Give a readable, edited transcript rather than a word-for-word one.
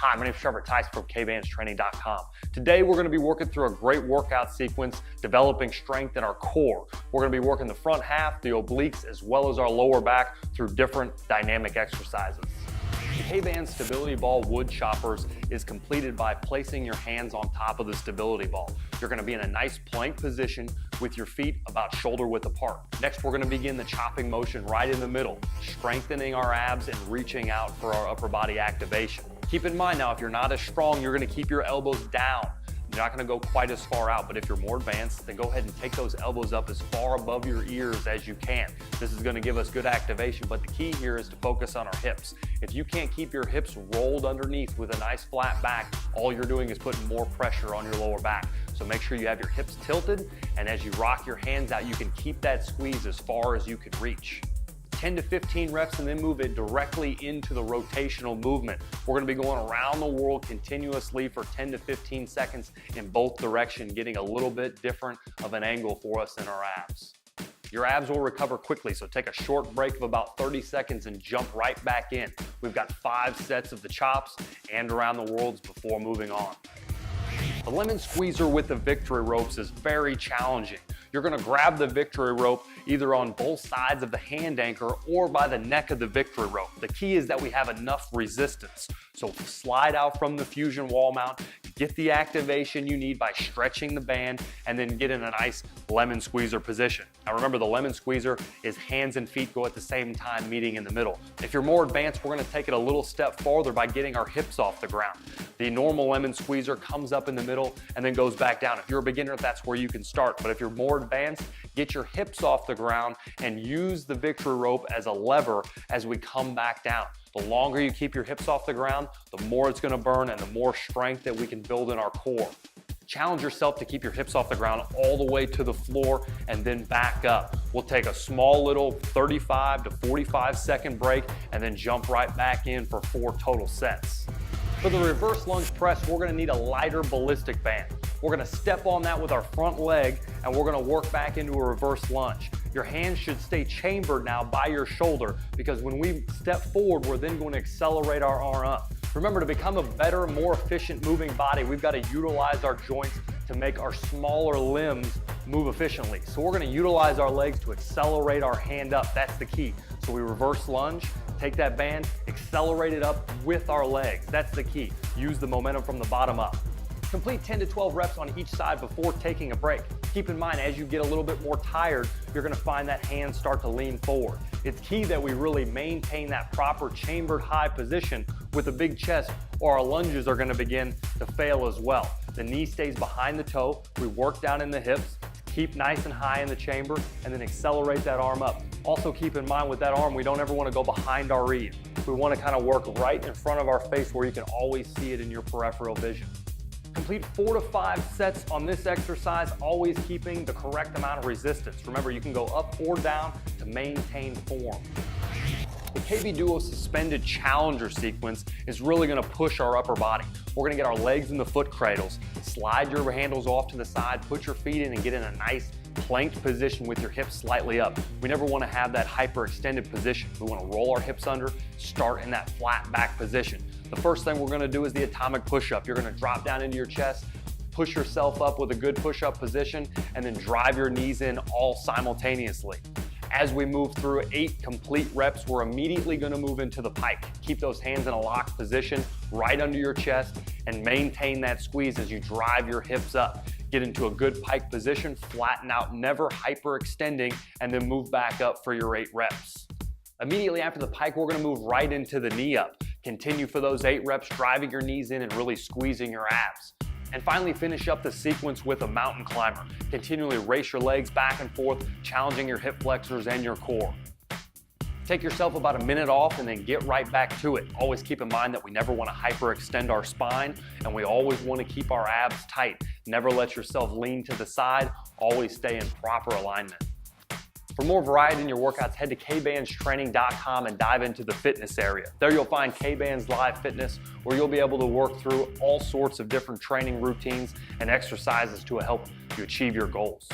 Hi, my name is Trevor Tice from Kbandstraining.com. Today we're going to be working through a great workout sequence, developing strength in our core. We're going to be working the front half, the obliques, as well as our lower back through different dynamic exercises. The Kbands Stability Ball Woodchoppers is completed by placing your hands on top of the stability ball. You're going to be in a nice plank position with your feet about shoulder width apart. Next, we're going to begin the chopping motion right in the middle, strengthening our abs and reaching out for our upper body activation. Keep in mind now, if you're not as strong, you're going to keep your elbows down. You're not going to go quite as far out, but if you're more advanced, then go ahead and take those elbows up as far above your ears as you can. This is going to give us good activation, but the key here is to focus on our hips. If you can't keep your hips rolled underneath with a nice flat back, all you're doing is putting more pressure on your lower back. So make sure you have your hips tilted, and as you rock your hands out, you can keep that squeeze as far as you can reach. 10 to 15 reps and then move it directly into the rotational movement. We're going to be going around the world continuously for 10 to 15 seconds in both directions, getting a little bit different of an angle for us in our abs. Your abs will recover quickly, so take a short break of about 30 seconds and jump right back in. We've got 5 sets of the chops and around the worlds before moving on. The lemon squeezer with the Victory Ropes is very challenging. You're going to grab the Victory Rope either on both sides of the hand anchor or by the neck of the Victory Rope. The key is that we have enough resistance. So slide out from the fusion wall mount, get the activation you need by stretching the band, and then get in a nice lemon squeezer position. Now remember, the lemon squeezer is hands and feet go at the same time, meeting in the middle. If you're more advanced, we're going to take it a little step farther by getting our hips off the ground. The normal lemon squeezer comes up in the middle and then goes back down. If you're a beginner, that's where you can start. But if you're more advanced, get your hips off the ground and use the Victory Rope as a lever as we come back down. The longer you keep your hips off the ground, the more it's going to burn and the more strength that we can build in our core. Challenge yourself to keep your hips off the ground all the way to the floor and then back up. We'll take a small little 35 to 45 second break and then jump right back in for 4 total sets. For the reverse lunge press, we're going to need a lighter ballistic band. We're going to step on that with our front leg and we're going to work back into a reverse lunge. Your hands should stay chambered now by your shoulder, because when we step forward, we're then going to accelerate our arm up. Remember, to become a better, more efficient moving body, we've got to utilize our joints to make our smaller limbs move efficiently. So we're going to utilize our legs to accelerate our hand up. That's the key. So we reverse lunge, take that band, accelerate it up with our legs. That's the key. Use the momentum from the bottom up. Complete 10 to 12 reps on each side before taking a break. Keep in mind, as you get a little bit more tired, you're going to find that hand start to lean forward. It's key that we really maintain that proper chambered high position with a big chest, or our lunges are going to begin to fail as well. The knee stays behind the toe. We work down in the hips, keep nice and high in the chamber, and then accelerate that arm up. Also keep in mind, with that arm, we don't ever want to go behind our ear. We want to kind of work right in front of our face where you can always see it in your peripheral vision. Complete 4 to 5 sets on this exercise, always keeping the correct amount of resistance. Remember, you can go up or down to maintain form. The KB Duo Suspended Challenger sequence is really going to push our upper body. We're going to get our legs in the foot cradles, slide your handles off to the side, put your feet in and get in a nice planked position with your hips slightly up. We never want to have that hyperextended position. We want to roll our hips under, start in that flat back position. The first thing we're going to do is the atomic push-up. You're going to drop down into your chest, push yourself up with a good push-up position, and then drive your knees in all simultaneously. As we move through 8 complete reps, we're immediately going to move into the pike. Keep those hands in a locked position right under your chest and maintain that squeeze as you drive your hips up. Get into a good pike position, flatten out, never hyperextending, and then move back up for your 8 reps. Immediately after the pike, we're going to move right into the knee up. Continue for those 8 reps, driving your knees in and really squeezing your abs. And finally, finish up the sequence with a mountain climber. Continually race your legs back and forth, challenging your hip flexors and your core. Take yourself about a minute off and then get right back to it. Always keep in mind that we never want to hyperextend our spine, and we always want to keep our abs tight. Never let yourself lean to the side. Always stay in proper alignment. For more variety in your workouts, head to Kbandstraining.com and dive into the fitness area. There you'll find Kbands Live Fitness, where you'll be able to work through all sorts of different training routines and exercises to help you achieve your goals.